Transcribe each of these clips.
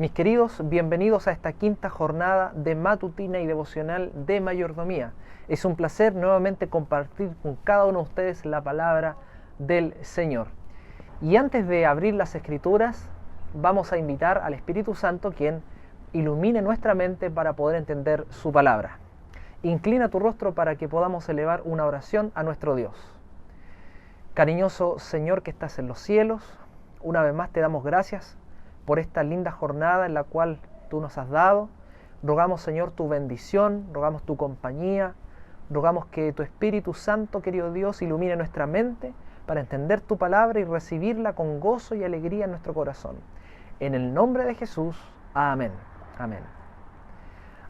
Mis queridos, bienvenidos a esta quinta jornada de matutina y devocional de mayordomía. Es un placer nuevamente compartir con cada uno de ustedes la palabra del Señor. Y antes de abrir las Escrituras, vamos a invitar al Espíritu Santo quien ilumine nuestra mente para poder entender su palabra. Inclina tu rostro para que podamos elevar una oración a nuestro Dios. Cariñoso Señor que estás en los cielos, una vez más te damos gracias por esta linda jornada en la cual tú nos has dado. Rogamos, Señor, tu bendición, rogamos tu compañía, rogamos que tu Espíritu Santo, querido Dios, ilumine nuestra mente para entender tu palabra y recibirla con gozo y alegría en nuestro corazón. En el nombre de Jesús, amén. Amén.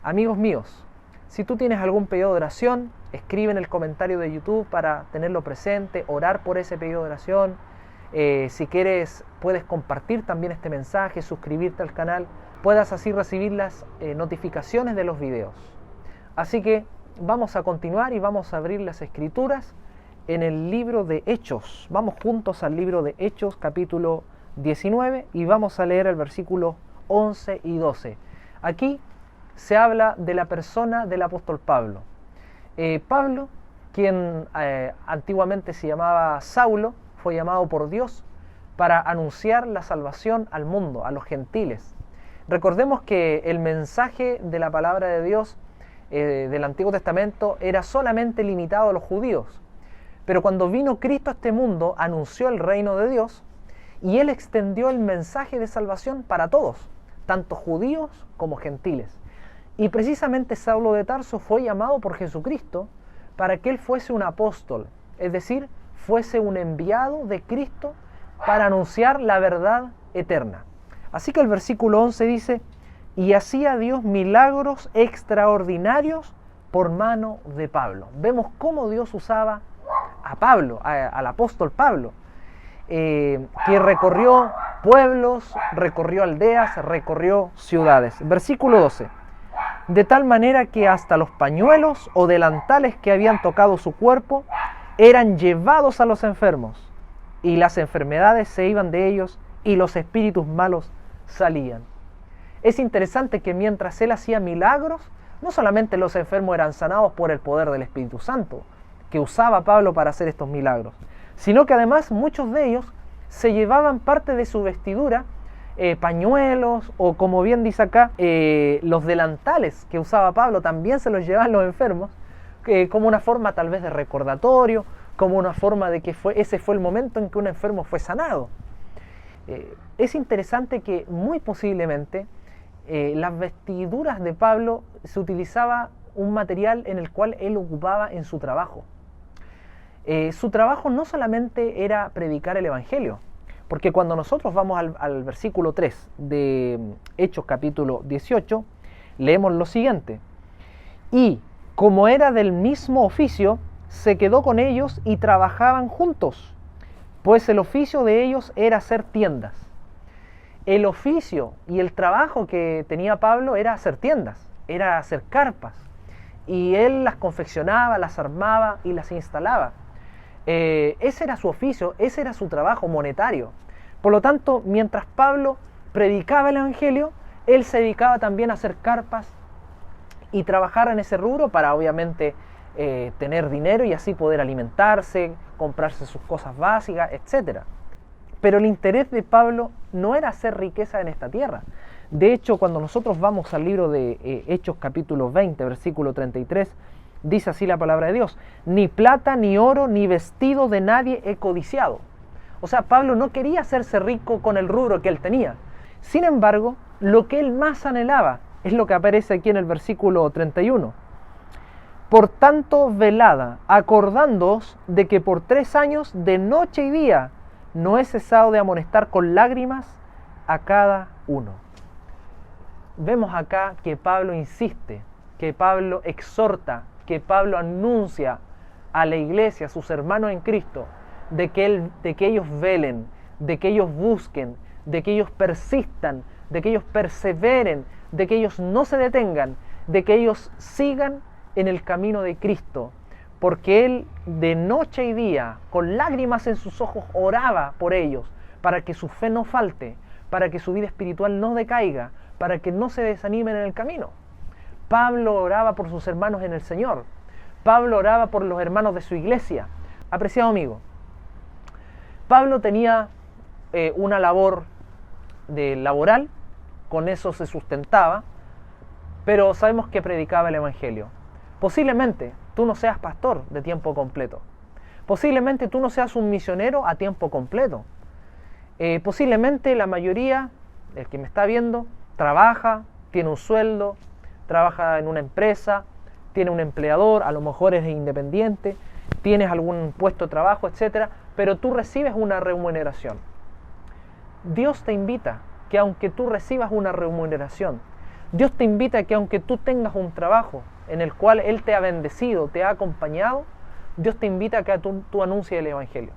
Amigos míos, si tú tienes algún pedido de oración, escribe en el comentario de YouTube para tenerlo presente, orar por ese pedido de oración. Si quieres, puedes compartir también este mensaje, suscribirte al canal, puedas así recibir las notificaciones de los videos. Así que vamos a continuar y vamos a abrir las Escrituras en el libro de Hechos. Vamos juntos al libro de Hechos, capítulo 19, y vamos a leer el versículo 11 y 12. Aquí se habla de la persona del apóstol Pablo. Pablo, quien antiguamente se llamaba Saulo, fue llamado por Dios para anunciar la salvación al mundo, a los gentiles. Recordemos que el mensaje de la palabra de Dios del Antiguo Testamento era solamente limitado a los judíos. Pero cuando vino Cristo a este mundo, anunció el reino de Dios y Él extendió el mensaje de salvación para todos, tanto judíos como gentiles. Y precisamente Saulo de Tarso fue llamado por Jesucristo para que Él fuese un apóstol, es decir, fuese un enviado de Cristo para anunciar la verdad eterna. Así que el versículo 11 dice: y hacía Dios milagros extraordinarios por mano de Pablo. Vemos cómo Dios usaba a Pablo, al apóstol Pablo, que recorrió pueblos, recorrió aldeas, recorrió ciudades. Versículo 12. De tal manera que hasta los pañuelos o delantales que habían tocado su cuerpo eran llevados a los enfermos, y las enfermedades se iban de ellos, y los espíritus malos salían. Es interesante que mientras él hacía milagros, no solamente los enfermos eran sanados por el poder del Espíritu Santo, que usaba Pablo para hacer estos milagros, sino que además muchos de ellos se llevaban parte de su vestidura, pañuelos, o como bien dice acá, los delantales que usaba Pablo también se los llevaban los enfermos, como una forma tal vez de recordatorio, como una forma de que ese fue el momento en que un enfermo fue sanado. Es interesante que muy posiblemente las vestiduras de Pablo se utilizaba un material en el cual él ocupaba en su trabajo. Su trabajo no solamente era predicar el Evangelio, porque cuando nosotros vamos al versículo 3 de Hechos capítulo 18, leemos lo siguiente: y como era del mismo oficio, se quedó con ellos y trabajaban juntos, pues el oficio de ellos era hacer tiendas. El oficio y el trabajo que tenía Pablo era hacer tiendas, era hacer carpas, y él las confeccionaba, las armaba y las instalaba. Ese era su oficio, ese era su trabajo monetario. Por lo tanto, mientras Pablo predicaba el Evangelio, él se dedicaba también a hacer carpas y trabajar en ese rubro para obviamente tener dinero y así poder alimentarse, comprarse sus cosas básicas, etc. Pero el interés de Pablo no era hacer riqueza en esta tierra. De hecho, cuando nosotros vamos al libro de Hechos capítulo 20, versículo 33, dice así la palabra de Dios: ni plata, ni oro, ni vestido de nadie he codiciado. O sea, Pablo no quería hacerse rico con el rubro que él tenía. Sin embargo, lo que él más anhelaba es lo que aparece aquí en el versículo 31. Por tanto, velada, acordándoos de que por 3 años, de noche y día, no he cesado de amonestar con lágrimas a cada uno. Vemos acá que Pablo insiste, que Pablo exhorta, que Pablo anuncia a la iglesia, a sus hermanos en Cristo, de que ellos velen, de que ellos busquen, de que ellos persistan, de que ellos perseveren, de que ellos no se detengan, de que ellos sigan en el camino de Cristo, porque Él de noche y día, con lágrimas en sus ojos, oraba por ellos, para que su fe no falte, para que su vida espiritual no decaiga, para que no se desanimen en el camino. Pablo oraba por sus hermanos en el Señor. Pablo oraba por los hermanos de su iglesia. Apreciado amigo, Pablo tenía una labor laboral, con eso se sustentaba, pero sabemos que predicaba el Evangelio. Posiblemente tú no seas pastor de tiempo completo. Posiblemente tú no seas un misionero a tiempo completo. Posiblemente la mayoría, el que me está viendo, trabaja, tiene un sueldo, trabaja en una empresa, tiene un empleador, a lo mejor eres independiente, tienes algún puesto de trabajo, etc., pero tú recibes una remuneración. Dios te invita que aunque tú recibas una remuneración, Dios te invita que aunque tú tengas un trabajo en el cual Él te ha bendecido, te ha acompañado, Dios te invita a que tú anuncies el Evangelio.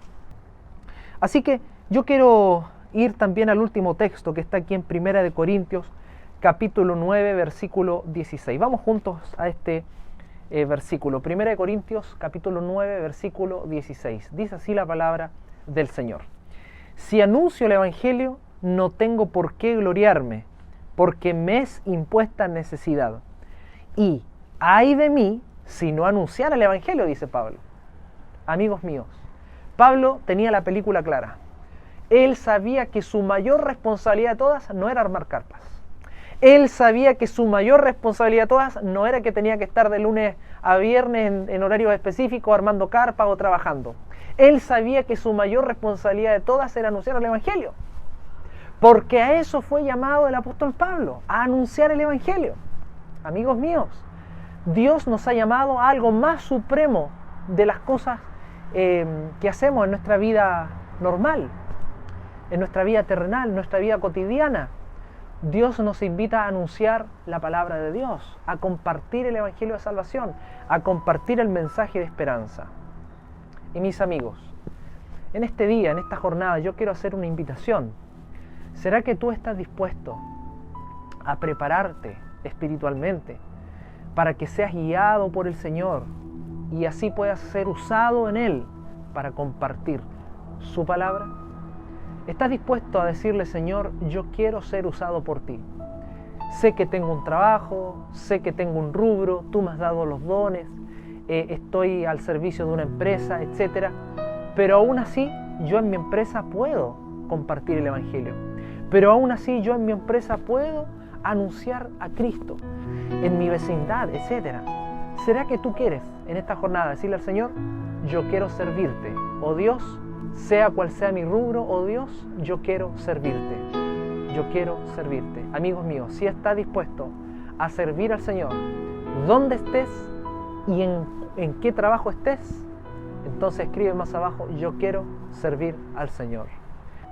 Así que yo quiero ir también al último texto que está aquí en 1 Corintios, capítulo 9, versículo 16. Vamos juntos a este versículo. 1 Corintios, capítulo 9, versículo 16. Dice así la palabra del Señor. Si anuncio el Evangelio, no tengo por qué gloriarme, porque me es impuesta necesidad. Y ay de mí si no anunciara el Evangelio, dice Pablo. Amigos míos, Pablo tenía la película clara. Él sabía que su mayor responsabilidad de todas no era armar carpas. Él sabía que su mayor responsabilidad de todas no era que tenía que estar de lunes a viernes en horarios específicos armando carpas o trabajando. Él sabía que su mayor responsabilidad de todas era anunciar el Evangelio. Porque a eso fue llamado el apóstol Pablo, a anunciar el Evangelio. Amigos míos, Dios nos ha llamado a algo más supremo de las cosas que hacemos en nuestra vida normal, en nuestra vida terrenal, en nuestra vida cotidiana. Dios nos invita a anunciar la palabra de Dios, a compartir el Evangelio de salvación, a compartir el mensaje de esperanza. Y mis amigos, en este día, en esta jornada, yo quiero hacer una invitación. ¿Será que tú estás dispuesto a prepararte espiritualmente para que seas guiado por el Señor y así puedas ser usado en Él para compartir su palabra? ¿Estás dispuesto a decirle, Señor, yo quiero ser usado por ti? Sé que tengo un trabajo, sé que tengo un rubro, tú me has dado los dones, estoy al servicio de una empresa, etc. Pero aún así, yo en mi empresa puedo compartir el Evangelio. Pero aún así, yo en mi empresa puedo anunciar a Cristo, en mi vecindad, etc. ¿Será que tú quieres en esta jornada decirle al Señor, yo quiero servirte, oh Dios, sea cual sea mi rubro, oh Dios, yo quiero servirte, yo quiero servirte? Amigos míos, si estás dispuesto a servir al Señor, donde estés y en qué trabajo estés, entonces escribe más abajo, yo quiero servir al Señor.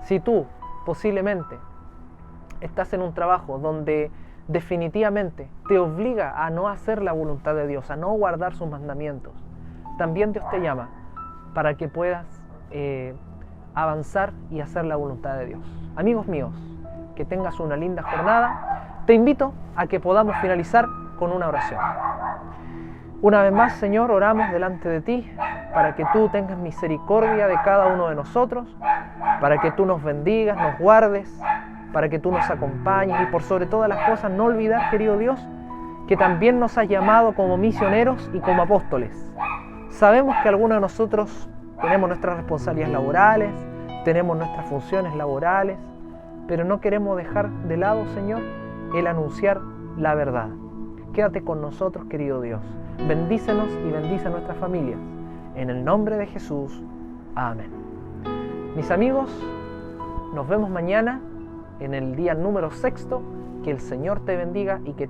Si tú posiblemente estás en un trabajo donde definitivamente te obliga a no hacer la voluntad de Dios, a no guardar sus mandamientos, también Dios te llama para que puedas avanzar y hacer la voluntad de Dios. Amigos míos, que tengas una linda jornada. Te invito a que podamos finalizar con una oración. Una vez más, Señor, oramos delante de ti para que tú tengas misericordia de cada uno de nosotros, para que tú nos bendigas, nos guardes, para que tú nos acompañes y por sobre todas las cosas no olvidar, querido Dios, que también nos has llamado como misioneros y como apóstoles. Sabemos que algunos de nosotros tenemos nuestras responsabilidades laborales, tenemos nuestras funciones laborales, pero no queremos dejar de lado, Señor, el anunciar la verdad. Quédate con nosotros, querido Dios. Bendícenos y bendice a nuestras familias. En el nombre de Jesús. Amén. Mis amigos, nos vemos mañana en el día número 6. Que el Señor te bendiga y que